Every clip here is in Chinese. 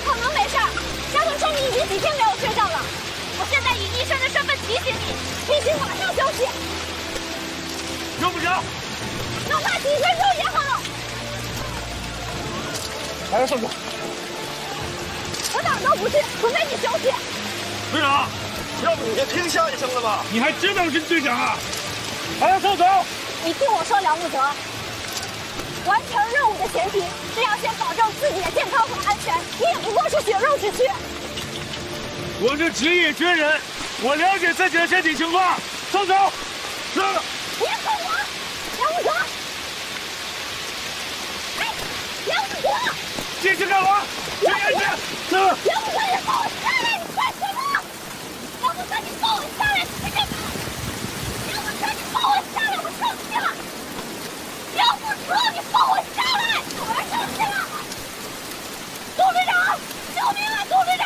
可能没事儿，这就说明已经几天没有睡觉了。我现在以医生的身份提醒你，必须马上休息。用不着，哪怕几分钟也好。还要送走。我哪儿都不去，除非你休息。队长，要不你先听下一声了吧？你还知道是队长啊？还要送走？你听我说，梁木泽，完成任务的前提是要先保证自己的健康和安全。你也不过是血肉之躯。我是职业军人，我了解自己的身体情况。送走。是。别碰我，梁木泽！哎，梁木泽！这是干嘛？别人去。是。梁木泽，你放我下来！你干什么？梁木泽，你放我下来！你干嘛？梁木泽，你放我下来！我生气了！梁木泽，你放我下来！我生气了！杜队长，救命啊！杜队长！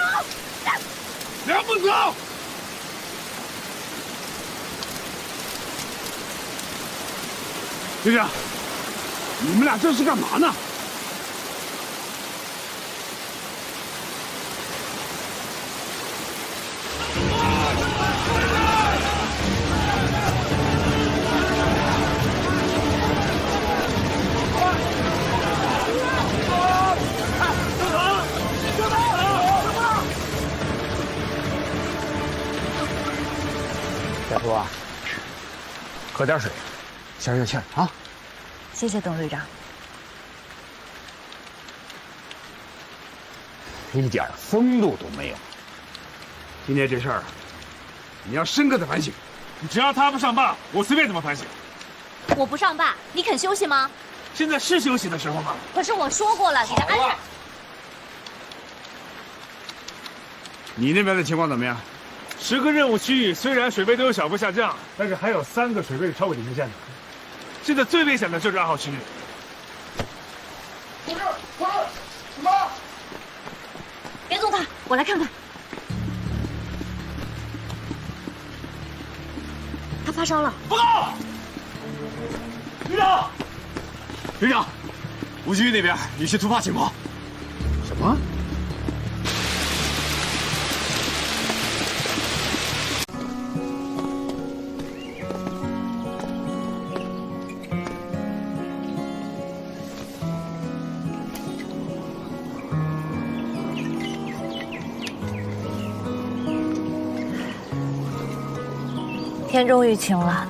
梁木泽。队长，你们俩这是干嘛呢？小叔啊，喝点水，消消气儿啊。谢谢董队长。一点风度都没有。今天这事儿，你要深刻的反省。只要他不上报，我随便怎么反省。我不上报，你肯休息吗？现在是休息的时候吗？可是我说过了，你的安全。你那边的情况怎么样？10个任务区域虽然水位都有小幅下降，但是还有3个水位超过底线线的。现在最危险的就是2号区域。同志，什么？别动他，我来看看。他发烧了。报告，队长，队长，5区域那边有些突发情况。什么？天终于晴了。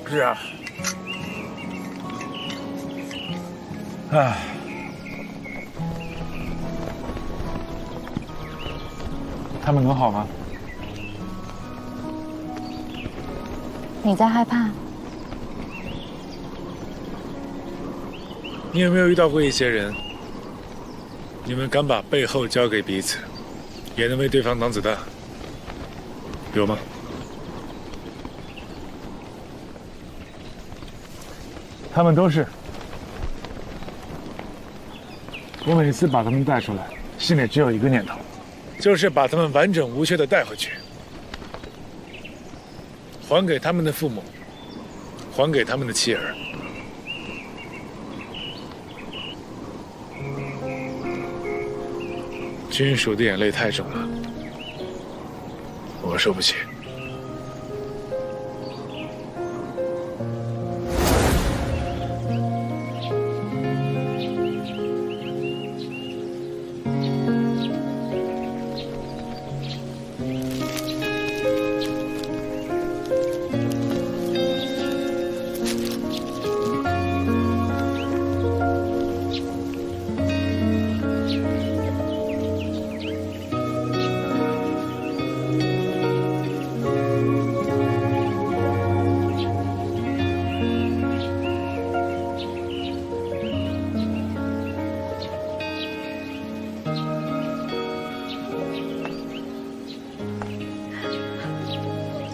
是啊。唉，他们能好吗？你在害怕？你有没有遇到过一些人，你们敢把背后交给彼此，也能为对方挡子弹？有吗？他们都是。我每次把他们带出来，心里只有一个念头，就是把他们完整无缺的带回去，还给他们的父母，还给他们的妻儿。军属的眼泪太重了，我受不起。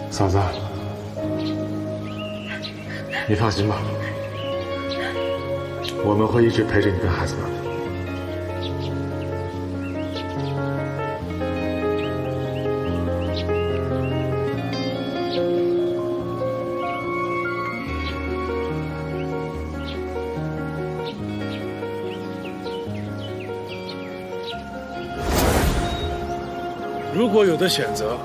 嫂子，你放心吧，我们会一直陪着你跟孩子们的。如果有的选择，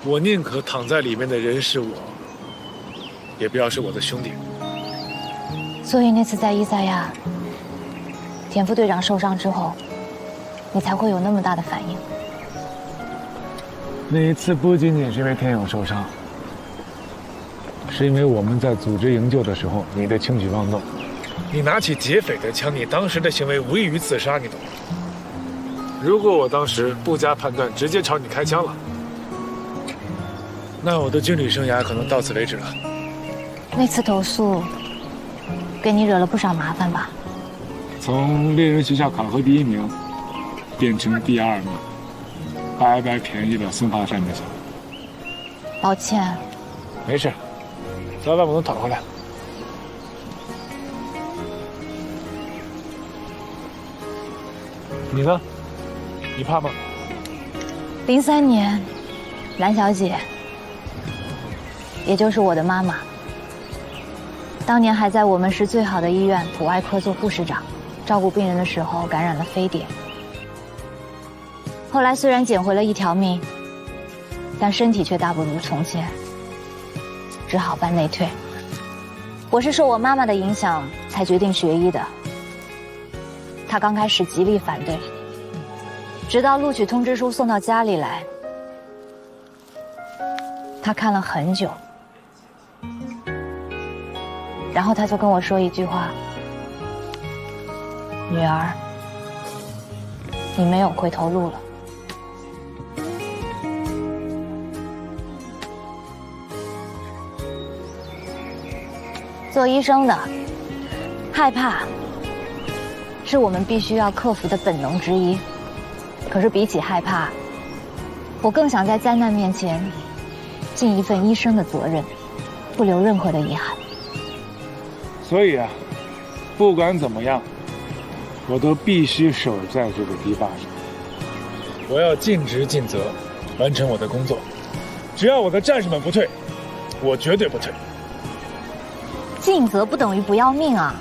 我宁可躺在里面的人是我，也不要是我的兄弟。所以那次在伊赛亚，田副队长受伤之后，你才会有那么大的反应。那一次不仅仅是因为田勇受伤，是因为我们在组织营救的时候，你的轻举妄动，你拿起劫匪的枪，你当时的行为无异于自杀，你懂吗？如果我当时不加判断，直接朝你开枪了，那我的军旅生涯可能到此为止了。那次投诉，给你惹了不少麻烦吧？从猎人学校考核第1名，变成第2名，白白便宜了孙华山的小。抱歉。没事，早晚我能讨回来。你呢？你怕吗03年，蓝小姐，也就是我的妈妈，当年还在我们市最好的医院普外科做护士长，照顾病人的时候感染了非典。后来虽然捡回了1条命，但身体却大不如从前，只好办内退。我是受我妈妈的影响才决定学医的。她刚开始极力反对，直到录取通知书送到家里来，她看了很久，然后她就跟我说一句话：“女儿，你没有回头路了。”做医生的，害怕是我们必须要克服的本能之一。可是比起害怕，我更想在灾难面前尽一份医生的责任，不留任何的遗憾。所以啊，不管怎么样，我都必须守在这个堤坝上。我要尽职尽责，完成我的工作。只要我的战士们不退，我绝对不退。尽责不等于不要命啊！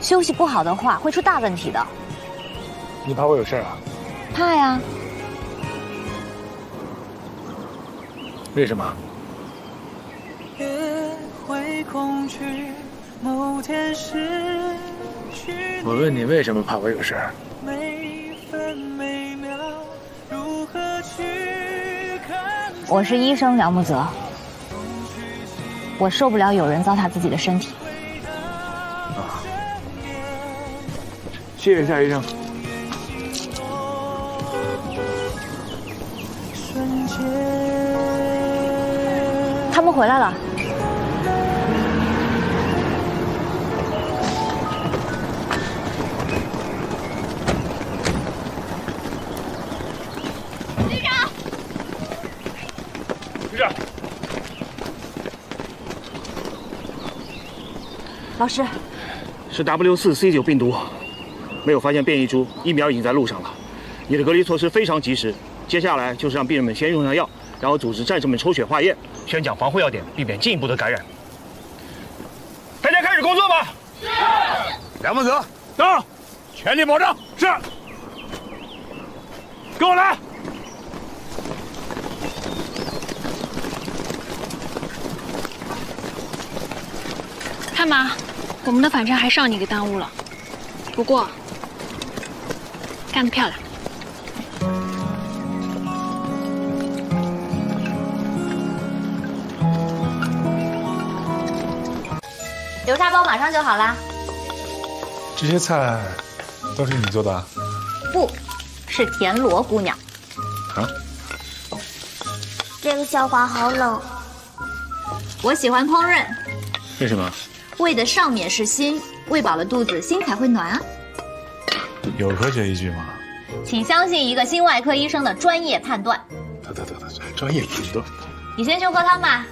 休息不好的话会出大问题的。你怕我有事啊？怕呀。为什么？我问你为什么怕我有事？我是医生梁木泽，我受不了有人糟蹋自己的身体。谢谢夏医生。他们回来了。队长，队长，老师，是 W4C9 病毒，没有发现变异株，疫苗已经在路上了。你的隔离措施非常及时，接下来就是让病人们先用上药，然后组织战士们抽血化验，宣讲防护要点，避免进一步的感染。大家开始工作吧。是。梁木泽，到，全力保障。是。跟我来。看嘛，我们的反差还是让你给耽误了。不过，干得漂亮。流沙包马上就好啦。这些菜都是你做的啊？不，是田螺姑娘。啊？这个笑话好冷。我喜欢烹饪。为什么？胃的上面是心，喂饱了肚子，心才会暖啊。有科学依据吗？请相信一个心外科医生的专业判断。得，专业判断。你先去喝汤吧。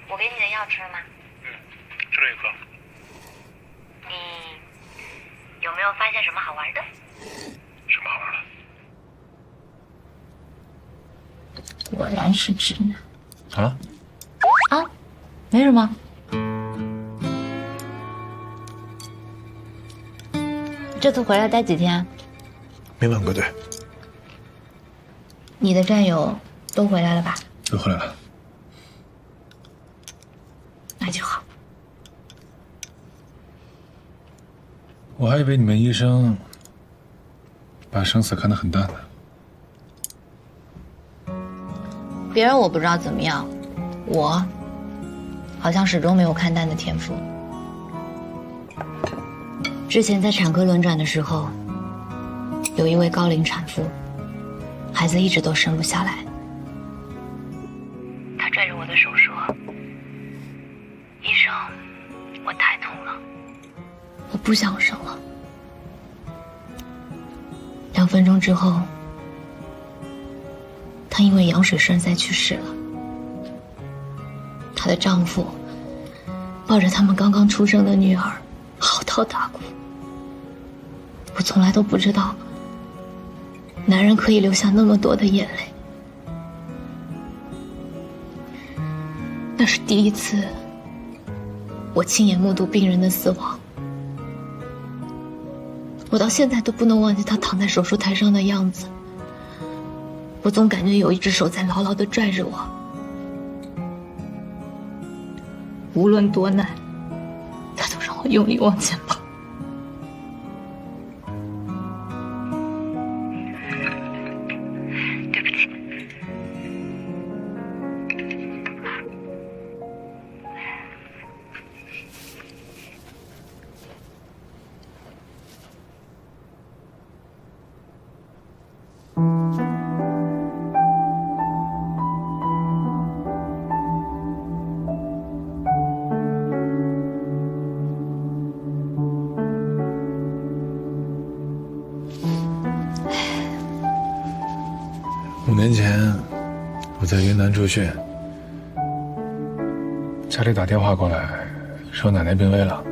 我给你的药吃了吗？吃了一颗。你有没有发现什么好玩的？什么好玩的？果然是直男。啊？啊，没什么。这次回来待几天？没问过队，你的战友都回来了吧？都回来了。那就好。我还以为你们医生把生死看得很淡呢。别人我不知道怎么样，我好像始终没有看淡的天赋。之前在产科轮转的时候，有一位高龄产妇，孩子一直都生不下来。她拽着我的手说：“医生，我太痛了，我不想生了。”2分钟之后，她因为羊水栓塞去世了。她的丈夫抱着他们刚刚出生的女儿，嚎啕大哭。我从来都不知道，男人可以流下那么多的眼泪。那是第一次，我亲眼目睹病人的死亡。我到现在都不能忘记他躺在手术台上的样子。我总感觉有一只手在牢牢地拽着我，无论多难，他都让我用力往前跑。对不起。5年前，我在云南驻训，家里打电话过来，说奶奶病危了。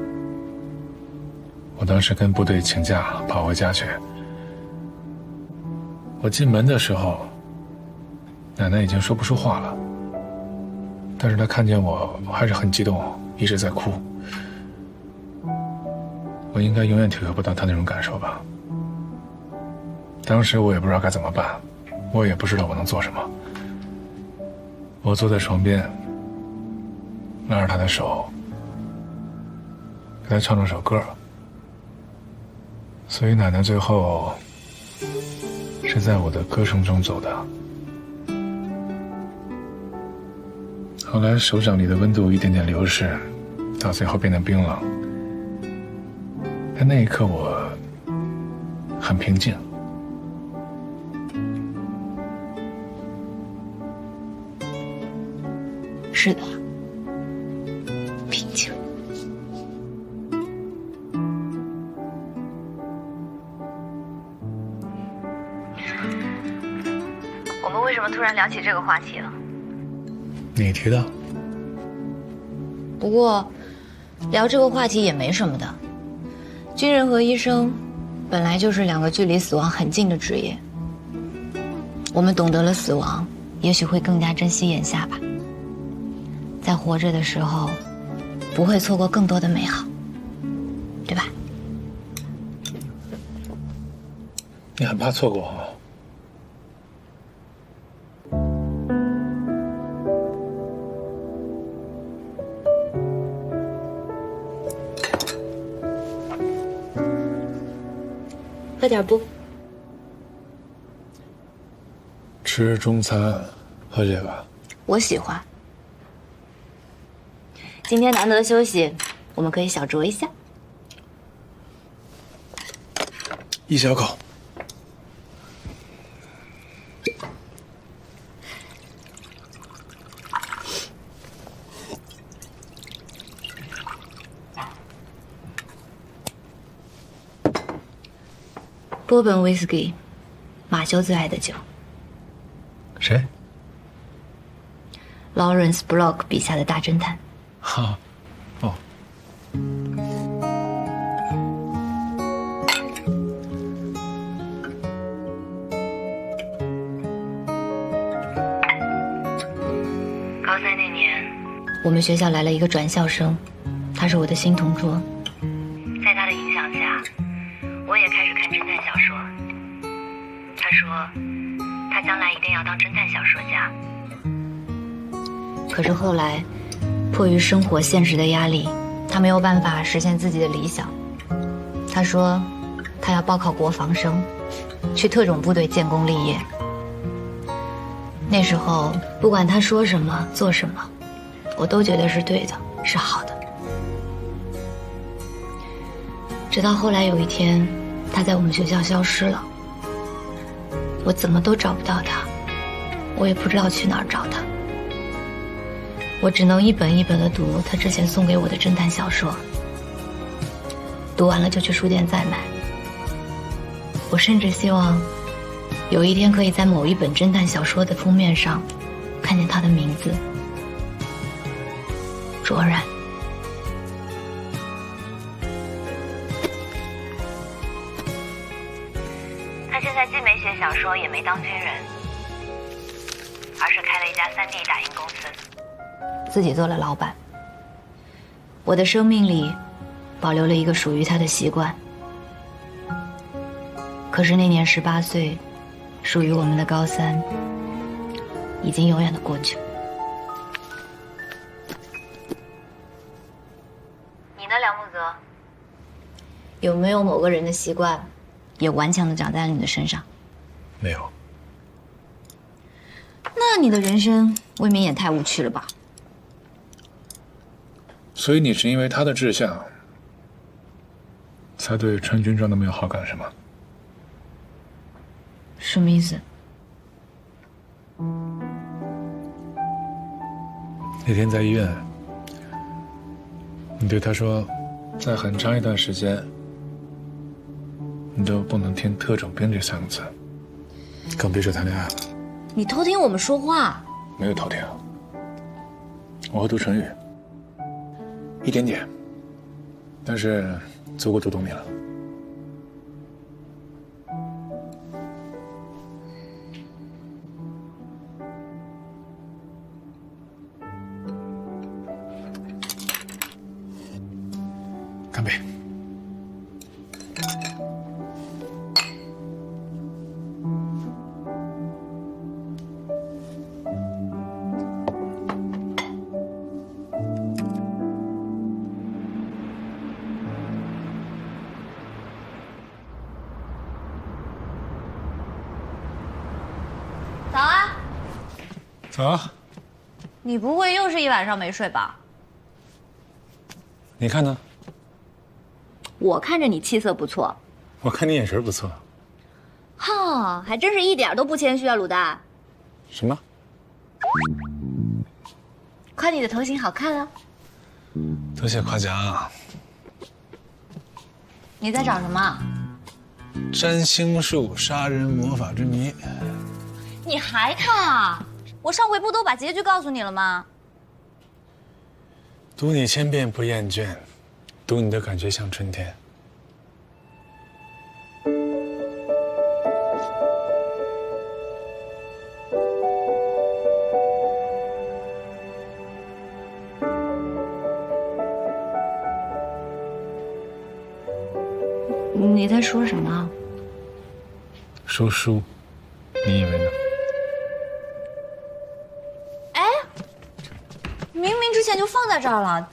我当时跟部队请假跑回家去。我进门的时候，奶奶已经说不出话了，但是她看见我还是很激动，一直在哭。我应该永远体会不到她那种感受吧。当时我也不知道该怎么办，我也不知道我能做什么。我坐在床边，拉着她的手，给她唱了首歌。所以奶奶最后是在我的歌声中走的。后来手掌里的温度一点点流逝，到最后变得冰冷。但那一刻我很平静。是的，平静。我们为什么突然聊起这个话题了？你提的。不过，聊这个话题也没什么的。军人和医生，本来就是2个距离死亡很近的职业。我们懂得了死亡，也许会更加珍惜眼下吧。在活着的时候，不会错过更多的美好，对吧？你很怕错过啊。喝点不？吃中餐，喝这个。我喜欢。今天难得休息，我们可以小酌一下。一小口。波本威士忌，马修最爱的酒。谁 ？Lawrence Block 笔下的大侦探。哈，哦。高3那年，我们学校来了一个转校生，他是我的新同桌。在他的影响下，我也开始看侦探小说。他说，他将来一定要当侦探小说家。可是后来，迫于生活现实的压力，他没有办法实现自己的理想。他说，他要报考国防生，去特种部队建功立业。那时候，不管他说什么做什么，我都觉得是对的，是好的。直到后来有一天，他在我们学校消失了，我怎么都找不到他，我也不知道去哪儿找他。我只能一本一本地读他之前送给我的侦探小说，读完了就去书店再买。我甚至希望有一天可以在某一本侦探小说的封面上看见他的名字，卓然。他现在既没写小说，也没当军人，而是开了一家3D 打印公司，自己做了老板。我的生命里保留了一个属于他的习惯，可是那年18岁，属于我们的高3，已经永远的过去了。你呢，梁木泽？有没有某个人的习惯，也顽强的长在了你的身上？没有。那你的人生未免也太无趣了吧？所以你是因为他的志向，才对穿军装的没有好感是吗？什么意思？那天在医院，你对他说，在很长一段时间，你都不能听特种兵这3个字，更别说谈恋爱了。你偷听我们说话？没有偷听，我会读成语，一点点，但是足够读懂你了。干杯！早啊！早啊！你不会又是一晚上没睡吧？你看呢？我看着你气色不错。我看你眼神不错。哈，还真是一点都不谦虚啊，卤蛋。什么？看你的头型好看啊。多谢夸奖。你在找什么？占星术杀人魔法之谜。你还看啊？我上回不都把结局告诉你了吗？读你1000遍不厌倦，读你的感觉像春天。你在说什么？说书，你以为呢？哎，明明之前就放在这儿了，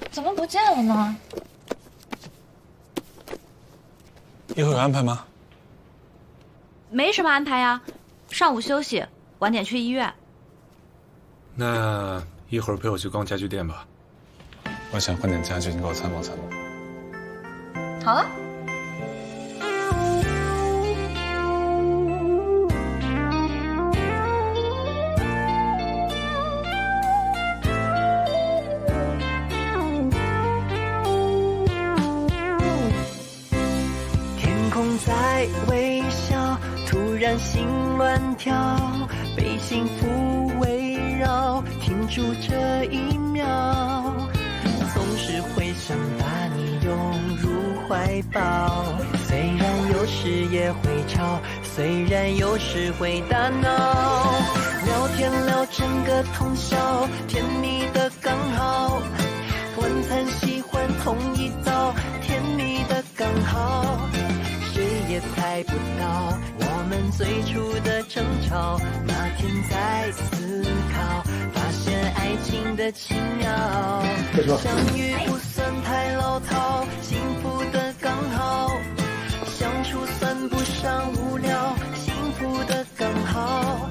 怎么不见了呢？一会儿有安排吗？没什么安排呀，上午休息，晚点去医院。那一会儿陪我去逛家具店吧。我想换点家具，你给我参谋参谋。好啊。在微笑，突然心乱跳，被幸福围绕，停住这一秒，总是会想把你拥入怀抱，虽然有时也会吵，虽然有时会打闹，聊天聊整个通宵，甜蜜的告刚好，晚餐喜欢同一道，甜蜜的刚好，谁也猜不到我们最初的争吵。那天在思考，发现爱情的奇妙，相遇不算太老套，幸福的刚好，相处算不上无聊，幸福的刚好，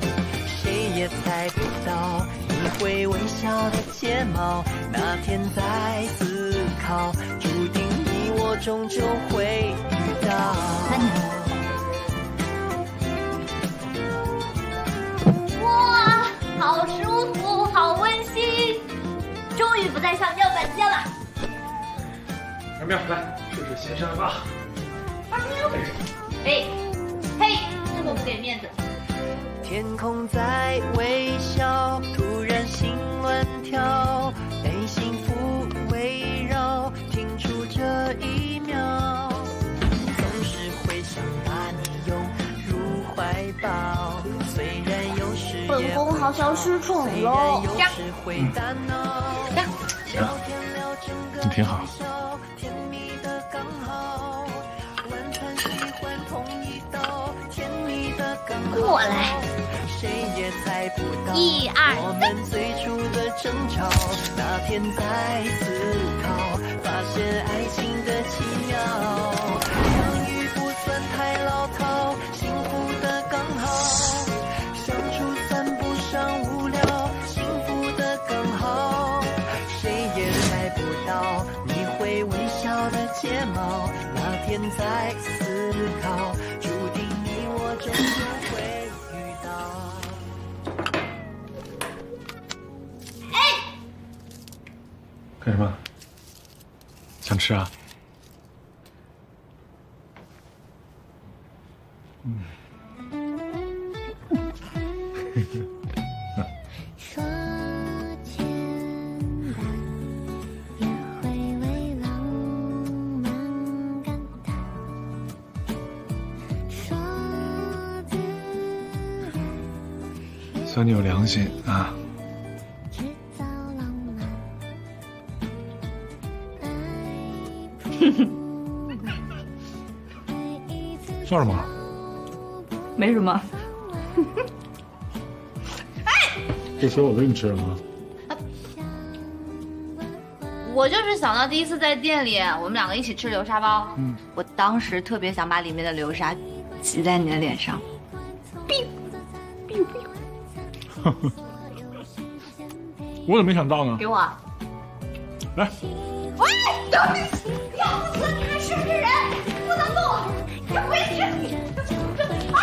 谁也猜不到你会微笑的睫毛。那天在思考，注定你我终究会遇到。哇，好舒服，好温馨，终于不再上尿板间了。小喵，来试试新沙发。嘿，嘿，这么不给面子。天空在微笑，突然心乱跳，被幸福围绕，停住这一秒，总是会想把你拥入怀抱，虽然有时也本宫好像失宠了。有时会打闹，行，你挺好。甜蜜的刚好，晚餐喜欢同一道，甜蜜的刚好，过来，谁也猜不到1、2、我们最初的争吵。那天在思考，发现爱情的奇妙，相遇不算太老套，幸福的刚好，相处算不上无聊，幸福的刚好，谁也猜不到你会微笑的睫毛。那天在思考，注定你我终究会遇到。干什么？想吃啊？说简单，也会为浪漫感叹。说自然，算你有良心啊！制造浪漫。笑什么？没什么。这水我给你吃了吗？我就是想到第一次在店里，我们两个一起吃流沙包，我当时特别想把里面的流沙挤在你的脸上。我怎么没想到呢？给我。来。喂，要死！他是个人，不能动，这回去。啊！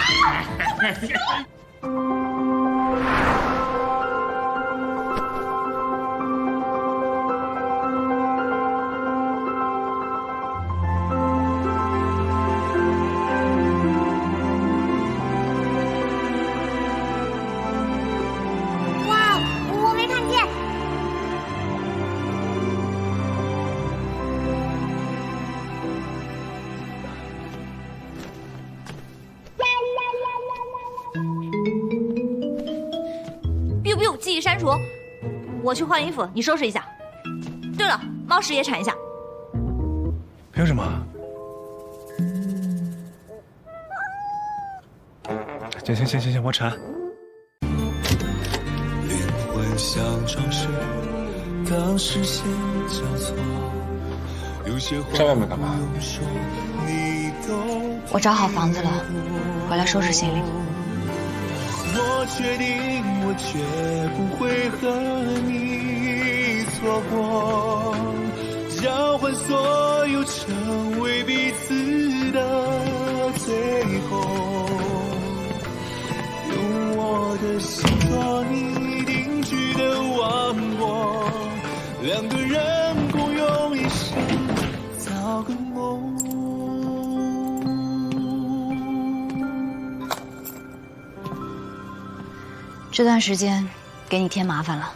哇，我没看见。biu 记忆删除，我去换衣服，你收拾一下。对了，猫屎也铲一下。凭什么？行，我铲。在外面干嘛？我找好房子了，回来收拾行李。我确定我绝不会和你错过，交换所有，成为彼此的最后，用我的心做你定居的王国，两个人共用一生造个梦。这段时间给你添麻烦了，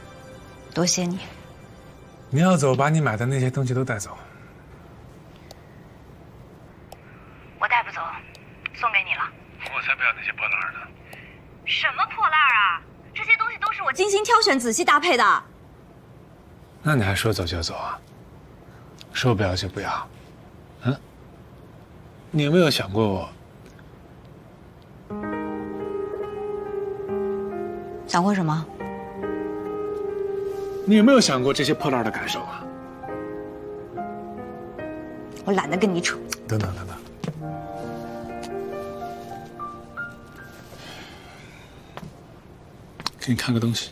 多谢你。你要走，把你买的那些东西都带走。我带不走，送给你了。我才不要那些破烂呢！什么破烂啊！这些东西都是我精心挑选、仔细搭配的。那你还说走就走啊？说不要就不要？嗯？你有没有想过我？想过什么？你有没有想过这些破烂的感受啊？我懒得跟你扯。等等等等。给你看个东西。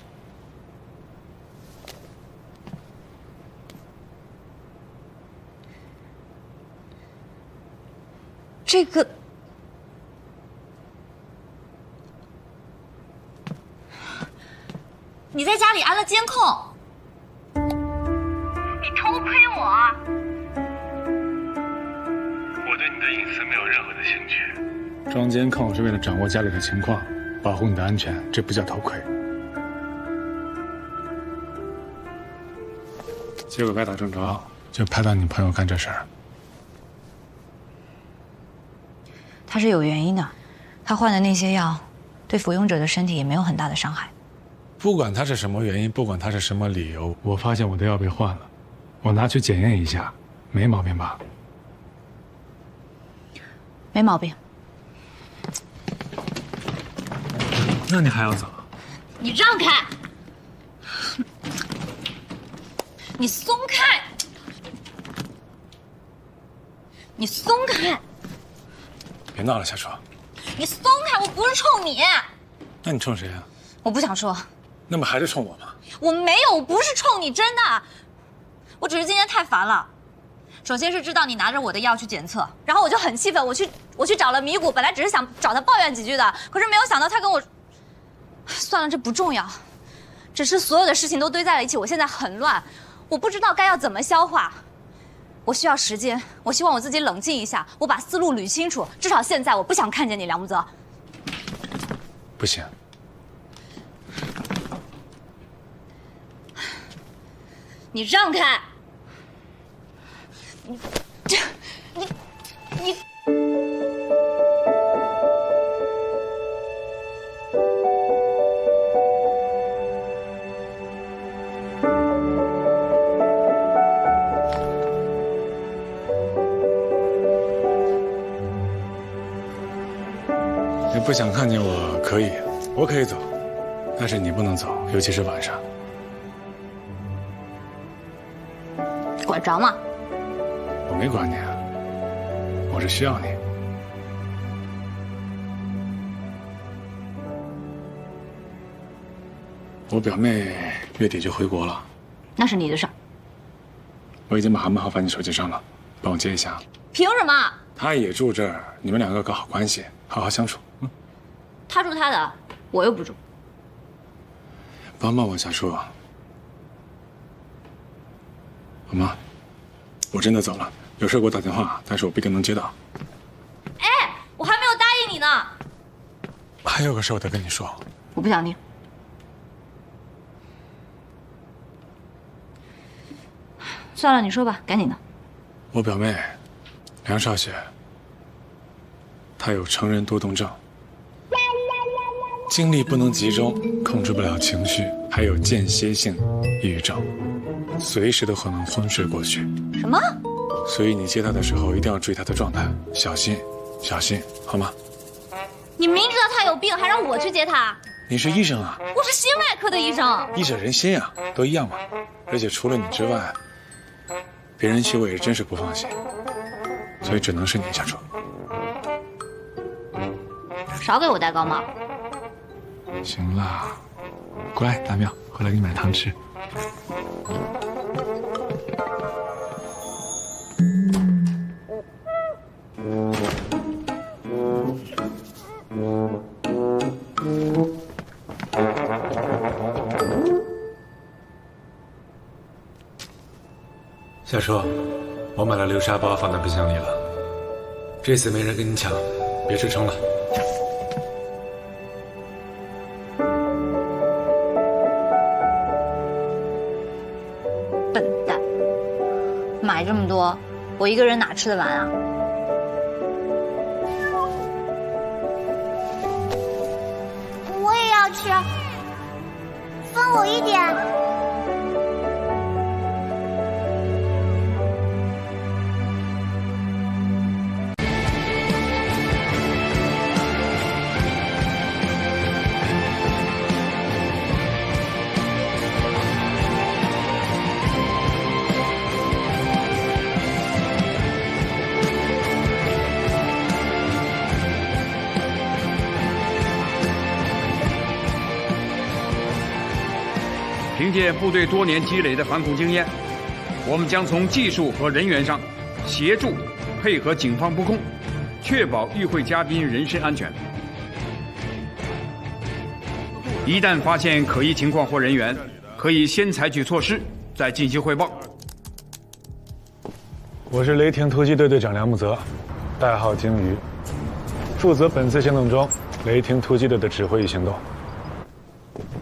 这个，你在家里安了监控，你偷窥我。我对你的隐私没有任何的兴趣。装监控是为了掌握家里的情况，保护你的安全，这不叫偷窥。结果该打正着，就拍到你朋友干这事儿。他是有原因的，他换的那些药，对服用者的身体也没有很大的伤害。不管他是什么原因，不管他是什么理由，我发现我的药被换了，我拿去检验一下，没毛病吧？没毛病。那你还要走？你让开！你松开！你松开！别闹了，夏初。你松开！我不是冲你。那你冲谁啊？我不想说。那么还是冲我吗？我没有，我不是冲你，真的。我只是今天太烦了。首先是知道你拿着我的药去检测，然后我就很气愤，我去找了米谷，本来只是想找他抱怨几句的，可是没有想到他跟我……算了，这不重要，只是所有的事情都堆在了一起，我现在很乱，我不知道该要怎么消化。我需要时间，我希望我自己冷静一下，我把思路捋清楚。至少现在我不想看见你，梁木泽。不行。你让开！你。你不想看见我可以，我可以走，但是你不能走，尤其是晚上。管着吗？我没管你啊，我是需要你。我表妹月底就回国了，那是你的事儿。我已经把航班号发你手机上了，帮我接一下。凭什么？她也住这儿，你们两个搞好关系，好好相处。他住他的，我又不住。帮帮我，夏初。好吗？我真的走了，有事给我打电话，但是我不一定能接到。哎，我还没有答应你呢。还有个事我得跟你说。我不想听。算了，你说吧，赶紧的。我表妹梁少雪，她有成人多动症，精力不能集中，控制不了情绪，还有间歇性抑郁症，随时都可能昏睡过去。什么？所以你接她的时候一定要注意她的状态，小心，小心，好吗？你明知道他有病，还让我去接他？你是医生啊？我是心外科的医生。医者仁心啊，都一样嘛。而且除了你之外，别人去我也真是不放心，所以只能是你下手。少给我戴高帽。行啦，乖，大妙，回来给你买糖吃。夏初，我买了流沙包放在冰箱里了，这次没人跟你抢，别吃撑了。笨蛋，买这么多，我一个人哪吃得完啊？我也要吃，分我一点。凭借部队多年积累的反恐经验，我们将从技术和人员上协助配合警方布控，确保与会嘉宾人身安全。一旦发现可疑情况或人员，可以先采取措施，再进行汇报。我是雷霆突击队队长梁木泽，代号鲸鱼，负责本次行动中雷霆突击队的指挥与行动。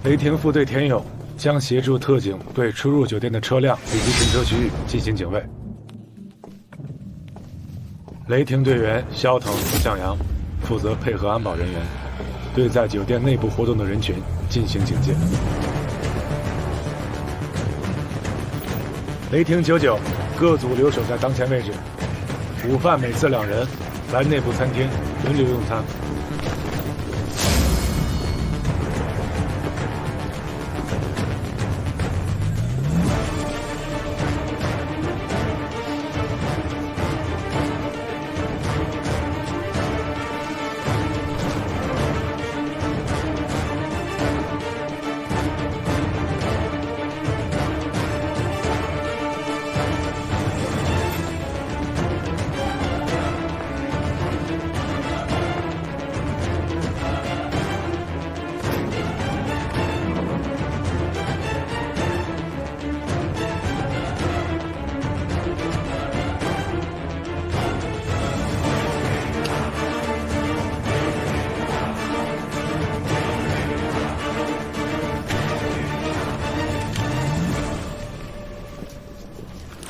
雷霆副队田勇将协助特警对出入酒店的车辆以及停车区域进行警卫。雷霆队员肖腾、向阳负责配合安保人员，对在酒店内部活动的人群进行警戒。雷霆99各组留守在当前位置，午饭每次2人，来内部餐厅轮流用餐。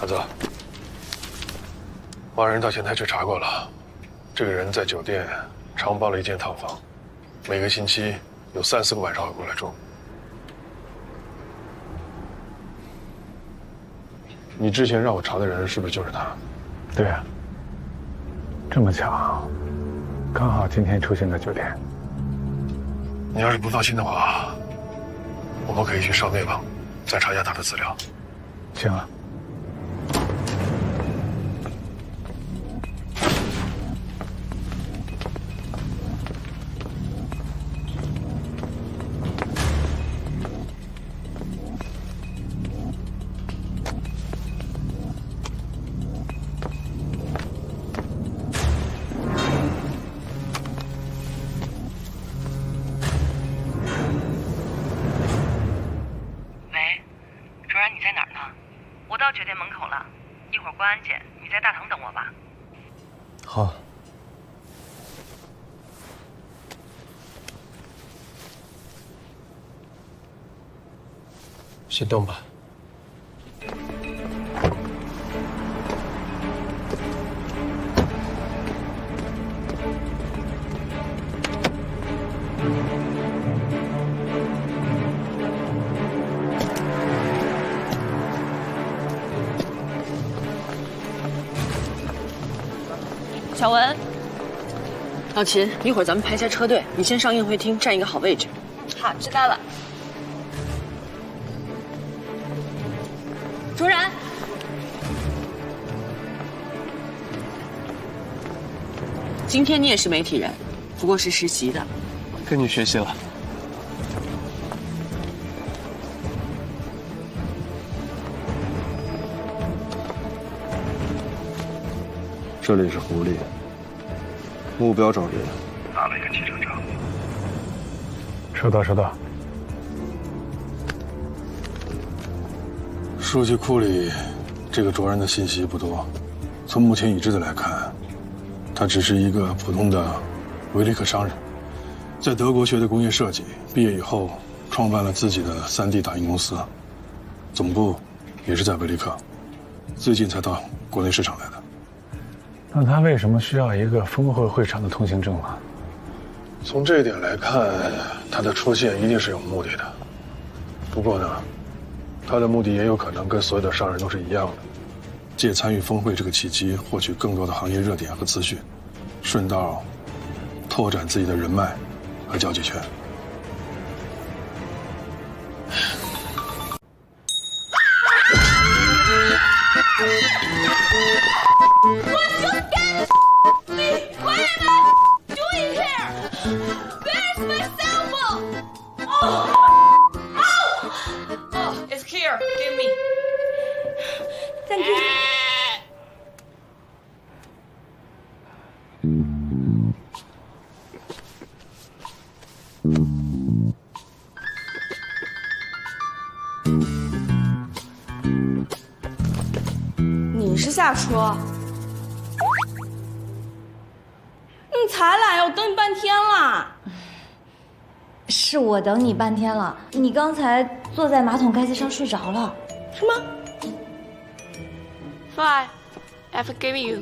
孩子，华人到前台去查过了，这个人在酒店承包了一间套房，每个星期有3、4个晚上会过来住。你之前让我查的人是不是就是他？对啊，这么巧，刚好今天出现在酒店。你要是不放心的话，我们可以去上内网再查一下他的资料。行啊。酒店门口了，一会儿关安检，你在大堂等我吧。好。行动吧。小文，老秦，一会儿咱们排下车队，你先上宴会厅占一个好位置。好，知道了。主任，今天你也是媒体人，不过是实习的。跟你学习了。这里是狐狸，目标找人，打了一个记者证。收到，收到。数据库里这个卓然的信息不多，从目前已知的来看，他只是一个普通的维利克商人，在德国学的工业设计，毕业以后创办了自己的3D 打印公司，总部也是在维利克，最近才到国内市场来的。那他为什么需要一个峰会会场的通行证呢？从这一点来看，他的出现一定是有目的的。不过呢，他的目的也有可能跟所有的商人都是一样的，借参与峰会这个契机，获取更多的行业热点和资讯，顺道拓展自己的人脉和交际圈。What you got me? What am I doing here? Where's my cell phone? Oh! Oh! 时下车？你才来，我等你半天了。是我等你半天了，你刚才坐在马桶盖子上睡着了。什么 ？Fine, I forgive you。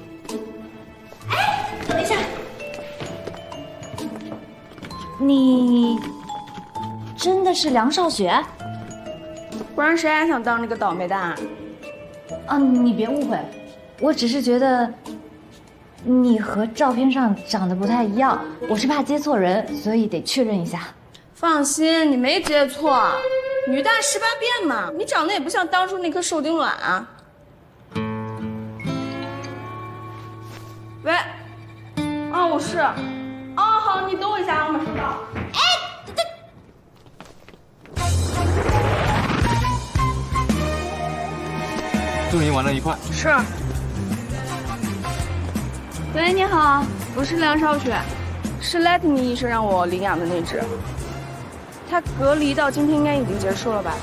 哎，等一下，你真的是梁少雪？不然谁还想当这个倒霉蛋？啊，你别误会，我只是觉得你和照片上长得不太一样，我是怕接错人，所以得确认一下。放心，你没接错，女大十八变嘛，你长得也不像当初那颗受精卵啊。喂，啊，我是，啊，好，你等我一下，我马上到。哎，祝你晚上愉快。是。喂，你好，我是梁少雪，是 Let Me 医生让我领养的那只。他隔离到今天应该已经结束了吧？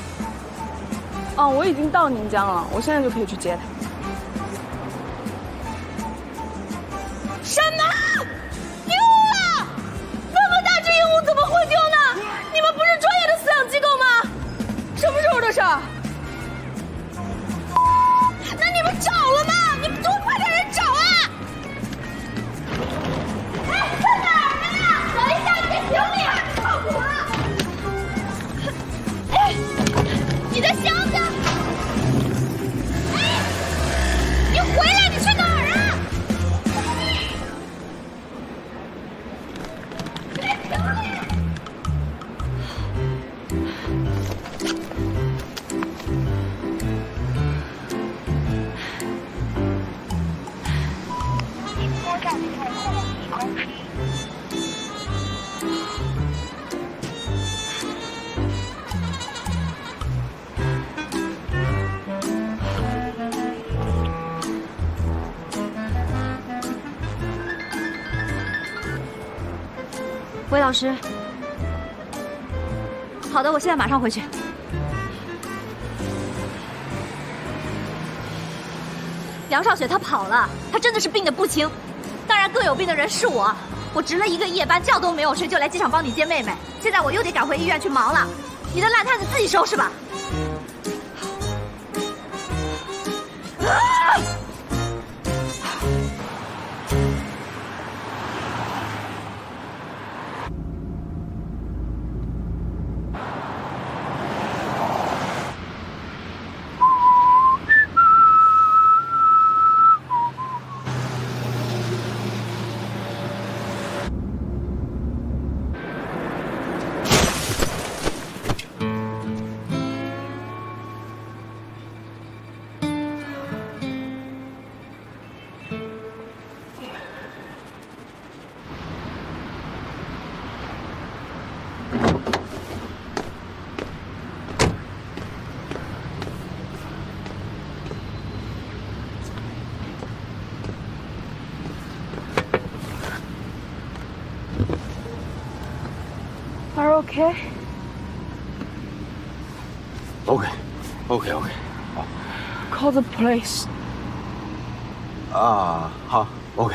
哦，我已经到宁江了，我现在就可以去接他。什么？丢了？那么大只鹦鹉怎么会丢呢？你们不是专业的饲养机构吗？什么时候的事儿？那你们找了吗？你们多快点人找啊！哎，在哪儿呢？等一下，你的行李靠谱了。哎，你的箱子！哎，你回来，你去哪儿啊？魏老师，好的，我现在马上回去。梁少雪她跑了，她真的是病得不轻。当然，更有病的人是我。我值了一个夜班，觉都没有睡，就来机场帮你接妹妹。现在我又得赶回医院去忙了，你的烂摊子自己收拾吧。啊！Are you okay? OK， 好。Call the police. 啊，好 ，OK，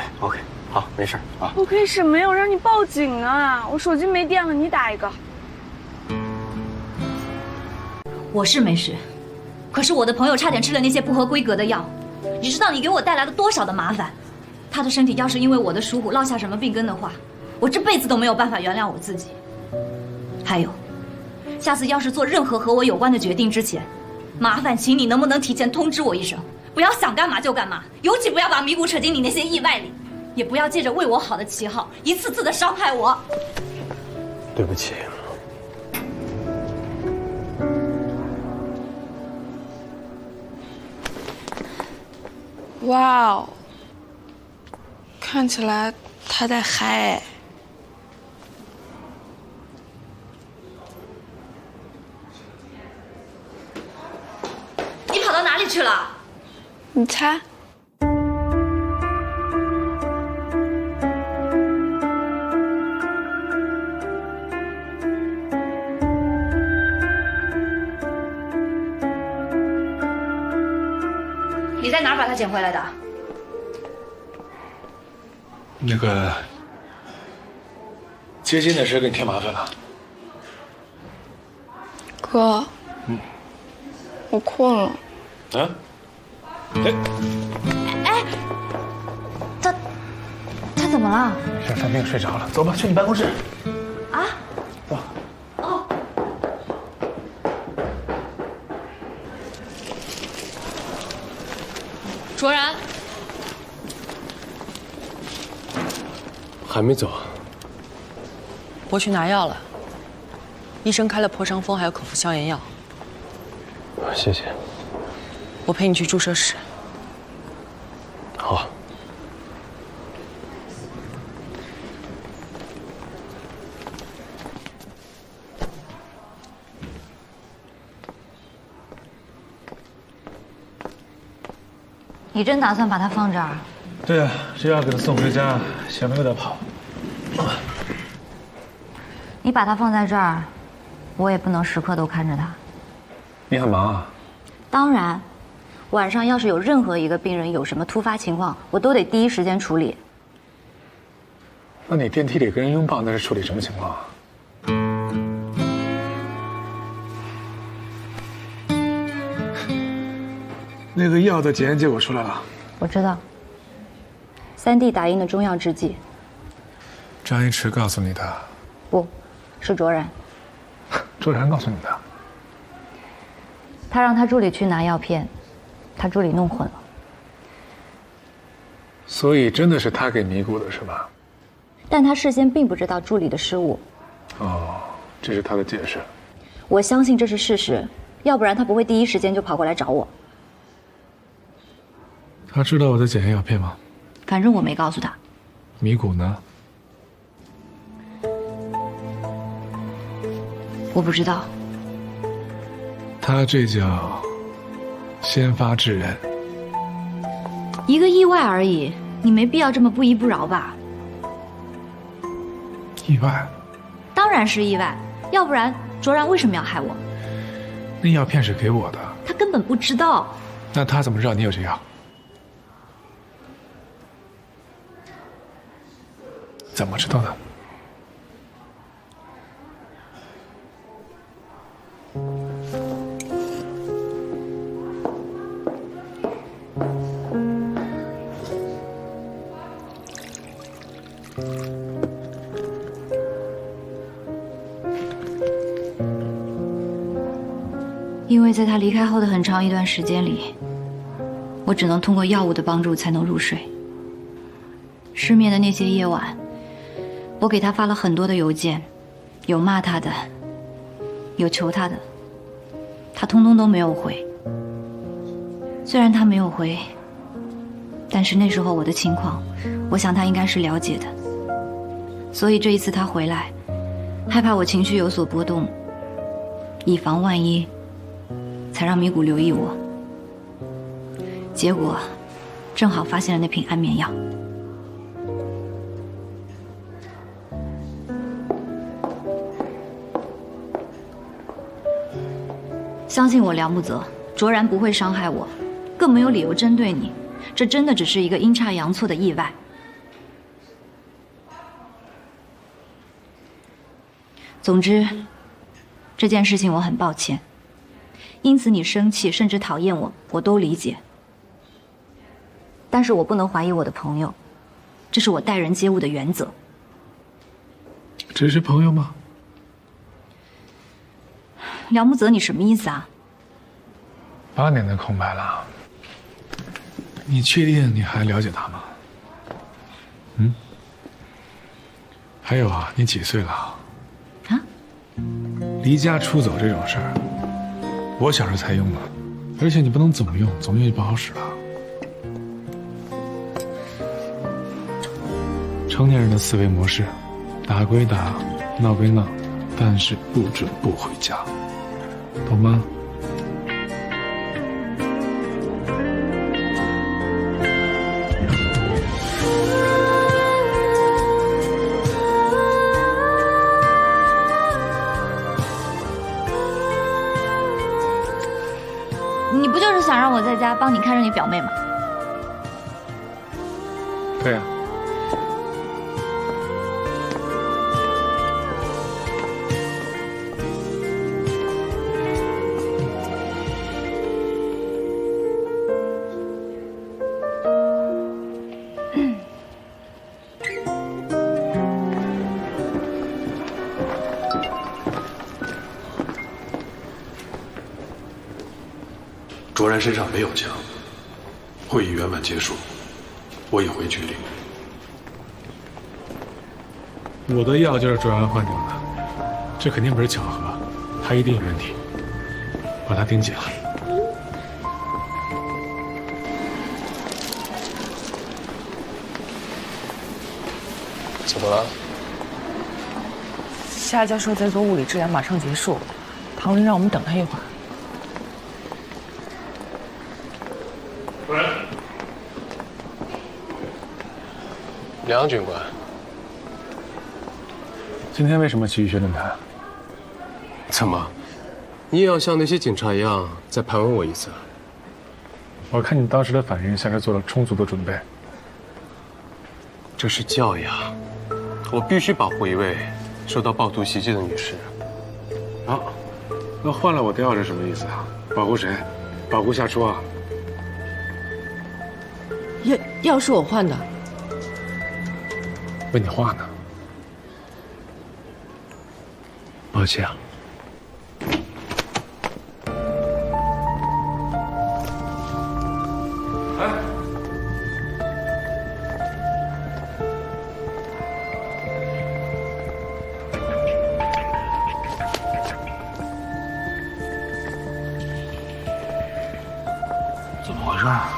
好，没事啊。OK 什么呀？我让你报警啊！我手机没电了，你打一个。我是没事，可是我的朋友差点吃了那些不合规格的药，你知道你给我带来了多少的麻烦？他的身体要是因为我的疏忽落下什么病根的话，我这辈子都没有办法原谅我自己。还有，下次要是做任何和我有关的决定之前，麻烦请你能不能提前通知我一声，不要想干嘛就干嘛，尤其不要把米谷扯进你那些意外里，也不要借着为我好的旗号一次次的伤害我。对不起。哇哦，看起来他在嗨。你跑到哪里去了？你猜？李你在哪儿把它捡回来的？那个接近的事给你添麻烦了。哥，我困了。啊？哎，他怎么了？没事，范冰睡着了。走吧，去你办公室。啊？走。哦。卓然，还没走。我去拿药了，医生开了破伤风，还有口服消炎药。谢谢。我陪你去注射室。好。你真打算把它放这儿？对啊，这药给他送回家，想着有点跑。你把它放在这儿，我也不能时刻都看着它。你很忙啊？当然，晚上要是有任何一个病人有什么突发情况，我都得第一时间处理。那你电梯里跟人拥抱，那是处理什么情况啊？那个药的检验结果出来了。我知道。3D 打印的中药制剂。张一驰告诉你的？不，是卓然。卓然告诉你的？他让他助理去拿药片，他助理弄混了。所以真的是他给尼姑的是吧？但他事先并不知道助理的失误。哦，这是他的解释。我相信这是事实，要不然他不会第一时间就跑过来找我。他知道我的检验药片吗？反正我没告诉他。米谷呢？我不知道。他这叫先发制人。一个意外而已，你没必要这么不依不饶吧？意外？当然是意外，要不然卓然为什么要害我？那药片是给我的。他根本不知道。那他怎么知道你有这药？怎么知道的？因为在他离开后的很长一段时间里，我只能通过药物的帮助才能入睡。失眠的那些夜晚，我给他发了很多的邮件，有骂他的，有求他的，他通通都没有回。虽然他没有回，但是那时候我的情况，我想他应该是了解的。所以这一次他回来，害怕我情绪有所波动，以防万一，才让米谷留意我。结果，正好发现了那瓶安眠药。相信我，梁木泽，卓然不会伤害我，更没有理由针对你。这真的只是一个阴差阳错的意外。总之，这件事情我很抱歉，因此你生气甚至讨厌我，我都理解。但是我不能怀疑我的朋友，这是我待人接物的原则。只是朋友吗？梁木泽，你什么意思啊？8年的空白了，你确定你还了解他吗？嗯？还有啊，你几岁了？啊？离家出走这种事儿，我小时候才用呢，而且你不能总用，总用就不好使了。成年人的思维模式，打归打，闹归闹，但是不准不回家。懂吗？你不就是想让我在家帮你看着你表妹吗？对呀。卓然身上没有枪，会议圆满结束，我已回局里。我的药就是卓然换掉的，这肯定不是巧合，他一定有问题，把他盯紧了。怎么了？夏教授在做物理治疗，马上结束。唐林让我们等他一会儿。梁军官，今天为什么去医学论坛？怎么，你也要像那些警察一样再盘问我一次？我看你当时的反应像是做了充足的准备。这是教养，我必须保护一位受到暴徒袭击的女士。啊，那换了我的药是什么意思啊？保护谁？保护夏初啊？药是我换的。为你画呢。抱歉啊。怎么回事啊？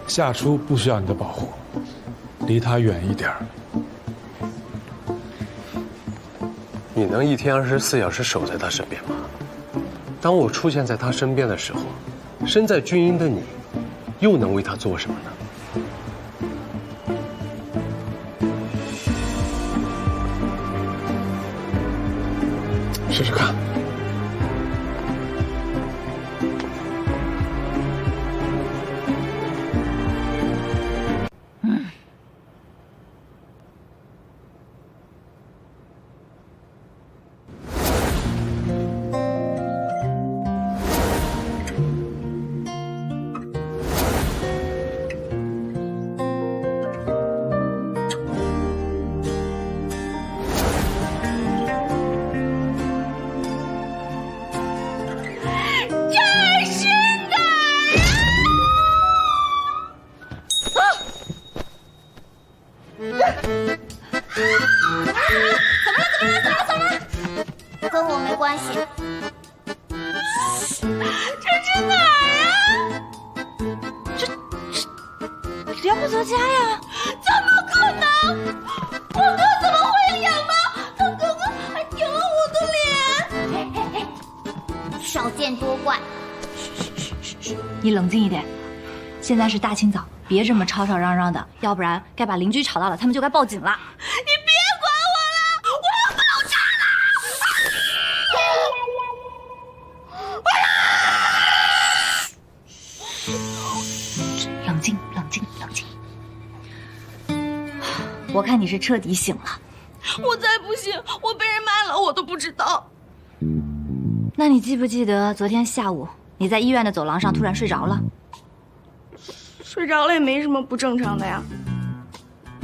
夏初不需要你的保护，离他远一点儿。你能一天24小时守在他身边吗？当我出现在他身边的时候，身在军营的你，又能为他做什么呢？试试看。跟我没关系。这是哪儿啊？这辽国泽家呀？怎么可能？我哥怎么会脸吗？他哥哥还舔了我的脸。嘿嘿嘿，少见多怪。你冷静一点，现在是大清早，别这么吵吵嚷嚷的，要不然该把邻居吵到了，他们就该报警了。你别管我了，我要爆炸了！冷静，冷静，冷静。我看你是彻底醒了。我再不醒，我被人卖了，我都不知道。那你记不记得昨天下午你在医院的走廊上突然睡着了？睡着了也没什么不正常的呀。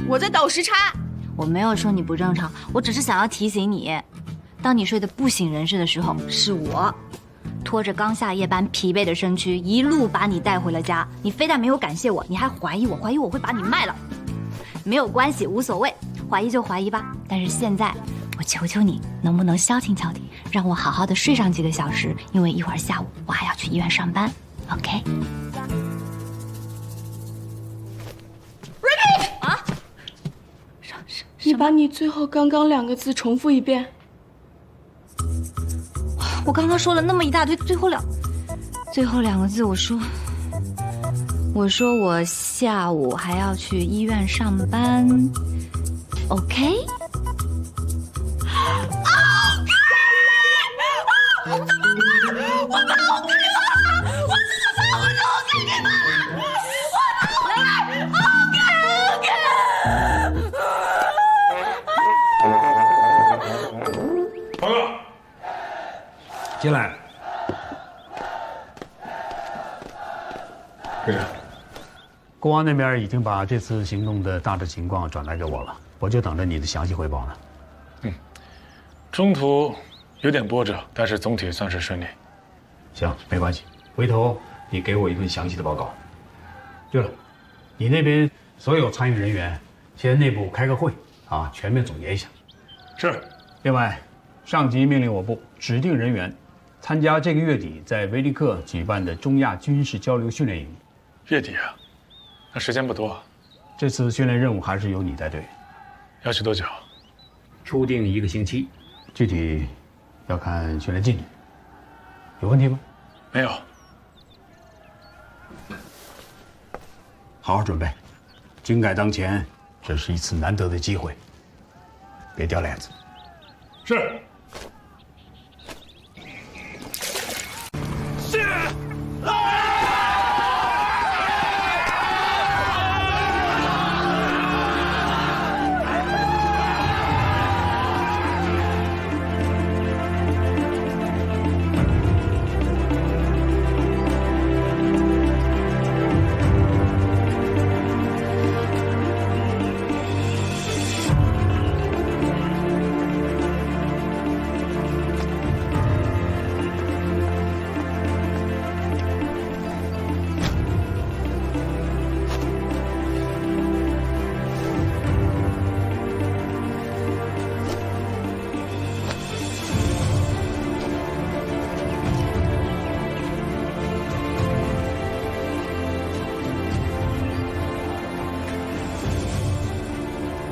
我在倒时差。我没有说你不正常，我只是想要提醒你，当你睡得不省人事的时候，是我拖着刚下夜班疲惫的身躯，一路把你带回了家。你非但没有感谢我，你还怀疑我会把你卖了。没有关系，无所谓，怀疑就怀疑吧。但是现在，我求求你，能不能消停消停，让我好好的睡上几个小时？因为一会儿下午我还要去医院上班。OK？ 啊！你把你最后刚刚2个字重复一遍。我刚刚说了那么一大堆，最后2个字，我说我下午还要去医院上班 ，OK？ OK！进来。队长，公安那边已经把这次行动的大致情况转来给我了，我就等着你的详细汇报呢。中途有点波折，但是总体算是顺利。行，没关系，回头你给我一份详细的报告。对了，你那边所有参与人员，先内部开个会啊，全面总结一下。是。另外，上级命令我部指定人员参加这个月底在维利克举办的中亚军事交流训练营。月底啊，那时间不多。这次训练任务还是由你带队。要去多久？初定1个星期，具体要看训练进度。有问题吗？没有。好好准备，军改当前，这是一次难得的机会，别掉链子。是。是。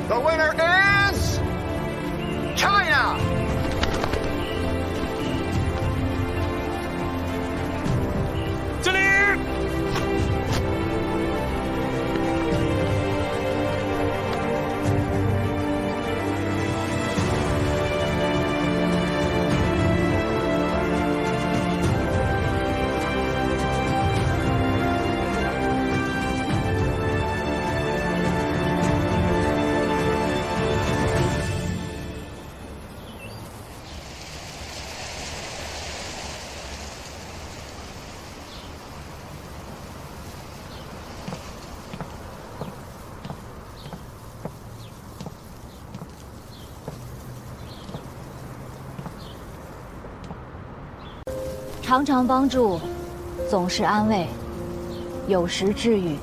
The winner is China!常常帮助，总是安慰，有时治愈。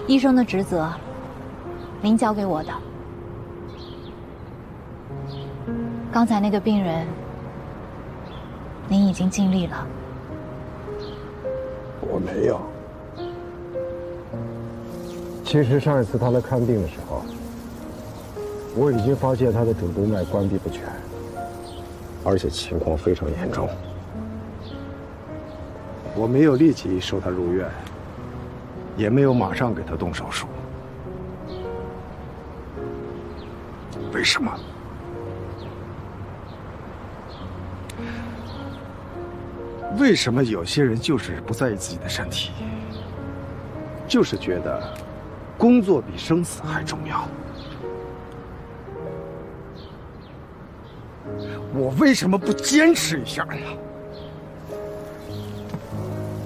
医生的职责，您交给我的。刚才那个病人，您已经尽力了。我没有。其实上一次他来看病的时候，我已经发现他的主动脉关闭不全。而且情况非常严重，我没有立即收他入院，也没有马上给他动手术。为什么？为什么有些人就是不在意自己的身体，就是觉得工作比生死还重要？我为什么不坚持一下呢？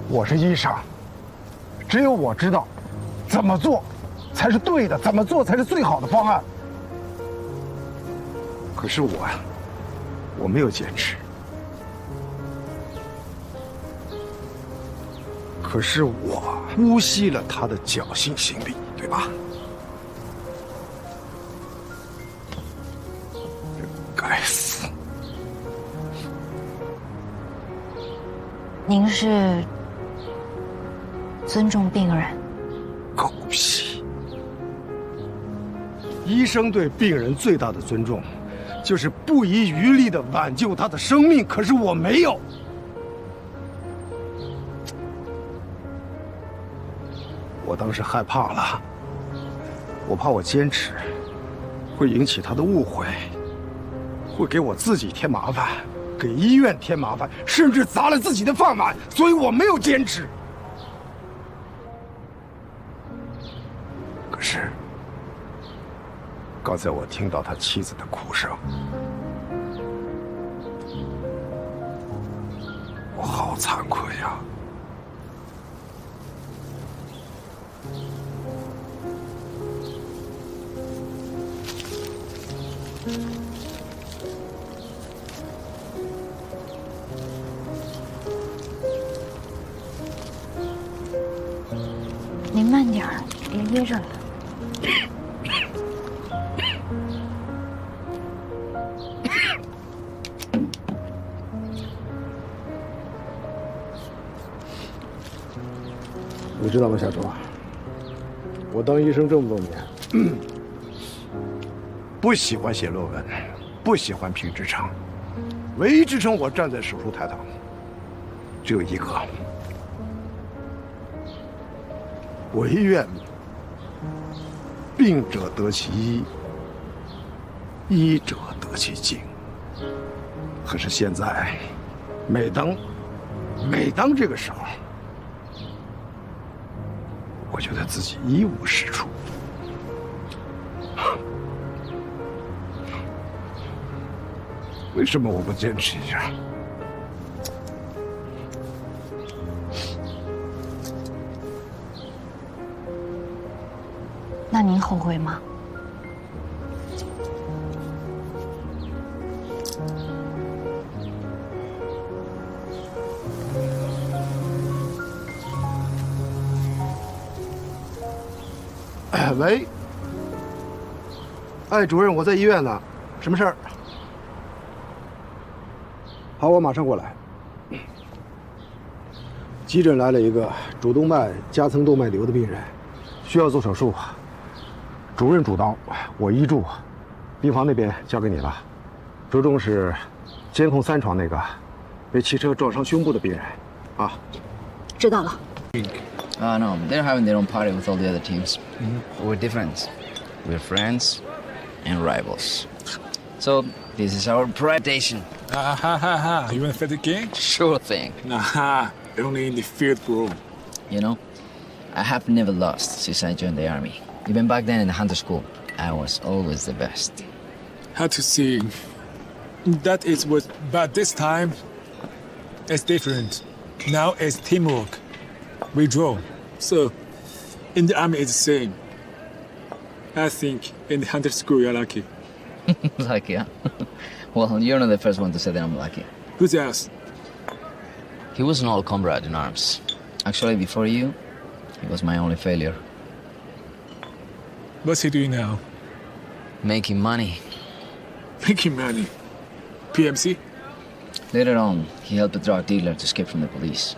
我是医生，只有我知道怎么做才是对的，怎么做才是最好的方案。可是我没有坚持。可是我姑息了他的侥幸心理，对吧？该死！您是尊重病人？狗屁！医生对病人最大的尊重，就是不遗余力地挽救他的生命。可是我没有。我当时害怕了，我怕我坚持会引起他的误会，会给我自己添麻烦，给医院添麻烦，甚至砸了自己的饭碗，所以我没有坚持。可是，刚才我听到他妻子的哭声，我好惭愧呀！您慢点儿，别噎着了。你知道吗，小周？我当医生这么多年，不喜欢写论文，不喜欢评职称，唯一支撑我站在手术台上，只有一个。我愿病者得其医，医者得其病。可是现在，每当这个时候，我觉得自己一无是处。为什么我不坚持一下？那您后悔吗？喂，哎，主任，我在医院呢，什么事儿？好，我马上过来。急诊来了一个主动脉夹层动脉瘤的病人，需要做手术。主任主刀，我医助。病房那边交给你了，着重是监控3床那个被汽车撞伤胸部的病人，啊。知道了。No, they're having their own party with all the other teams. We're different. We're friends and rivals. So this is our presentation. You want to fight the game? Sure thing. Nah, only in the field, bro. You know, I have never lost since I joined the army. Even back then in the hunter school, I was always the best. How to see? That is what, but this time, it's different. Now it's teamwork. We draw. So, in the army it's the same. I think in the hunter school you're lucky. Lucky, huh? Well, you're not the first one to say that I'm lucky. Who's else? He was an old comrade in arms. Actually, before you, he was my only failure. What's he doing now? Making money. Making money? PMC? Later on, he helped a drug dealer to escape from the police.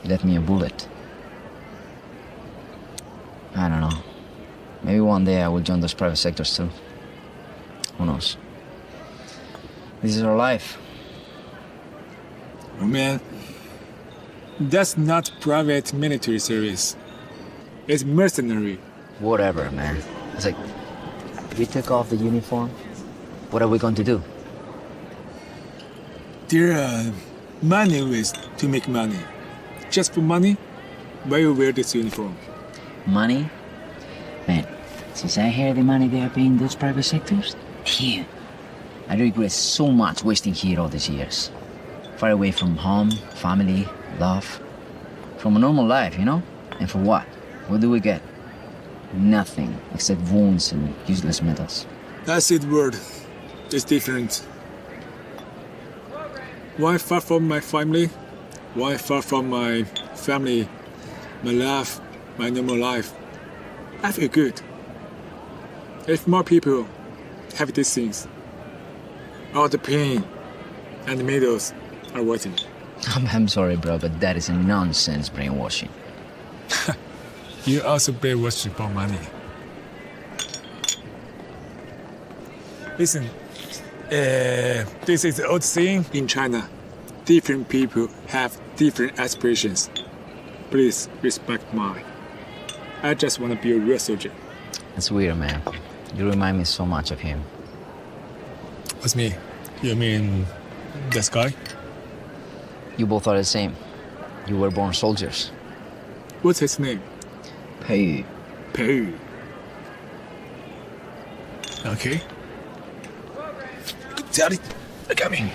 He left me a bullet. I don't know. Maybe one day I will join those private sectors too. Who knows? This is our life. Oh man, that's not private military service. It's mercenary. Whatever, man. It's like, we took off the uniform. What are we going to do? There are many ways to make money. Just for money, why you wear this uniform? Money? Man, since I hear the money they are paying those private sectors, phew, I regret so much wasting here all these years. Far away from home, family, love. From a normal life, you know? And for what? What do we get? Nothing, except wounds and useless medals. That's it, word. It's different. Why far from my family? Why far from my family, my love, my normal life? I feel good. If more people have these things, all the pain and the medals are worth it. I'm sorry, bro, but that is a nonsense brainwashing. You also brainwash for money. Listen, this is the old saying in China. Different people have different aspirations. Please respect mine. I just want to be a real soldier. That's weird, man. You remind me so much of him. What's me? You mean this guy? You both are the same. You were born soldiers. What's his name? Pei. Pei. Okay. Daddy, look at me.